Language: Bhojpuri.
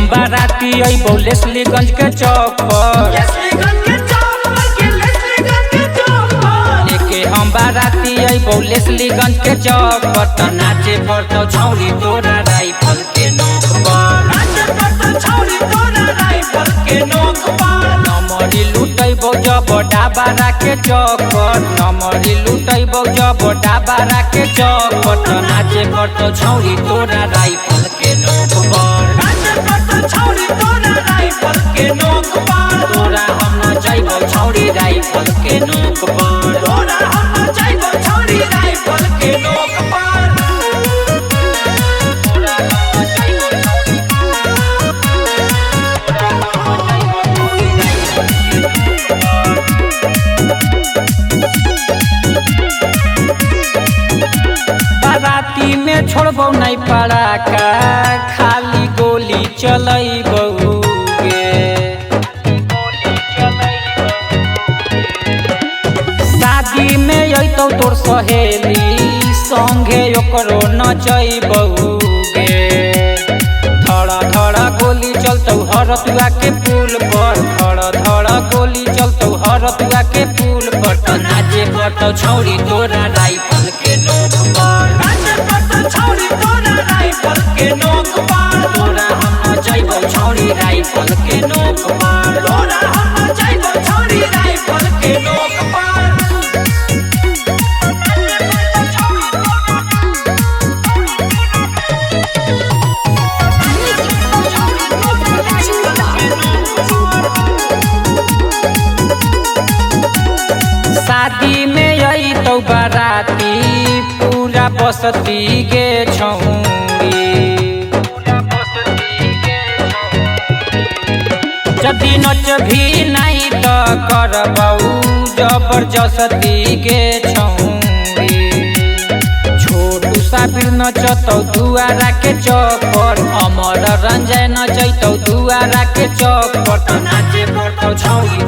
हम बाराती अइबो लेस्लीगंज के चौक पर। लेके हम बाराती अइबो लेस्लीगंज के चौक पर। त नाचे पड़तौ छौरी तोरा राइफल के नोक पर। नमरी लुटैबो जब डाबारा के चौक पर। नमरी लुटैबो जब डाबारा के चौक पर। त नाचे पड़तौ छौरी तोरा राइफल के नोक पर। तोरा हम न जाइबो छौरी राइफल के नोक पर। बाराती में छोड़बो नहीं पड़ाका, खाली गोली चलैबो गे। शादी में अइतौ तोर सहेली, संगे ओकरो नचैबो गे। धड़ा धड़ा गोली चलतौ हरतुआ के पुल पर। धड़ा धड़ा गोली चलतौ हरतुआ के पुल पर। त नाचे पड़तौ छौरी तोरा राइफल के नोक पर। तोरा हम न जाइबो छौरी राइफल के नोक पर। शादी में अइतौ बाराती, पूरा बसती गे छौरी। जदि नच भी नहीं त करबौ जबरदस्ती गे छौरी। छोटू साबिर नचतौ दुआरा के चौक पर। अमर रंजय नचैतौ दुआरा के चौक पर। त नाचे पड़तौ छौरी।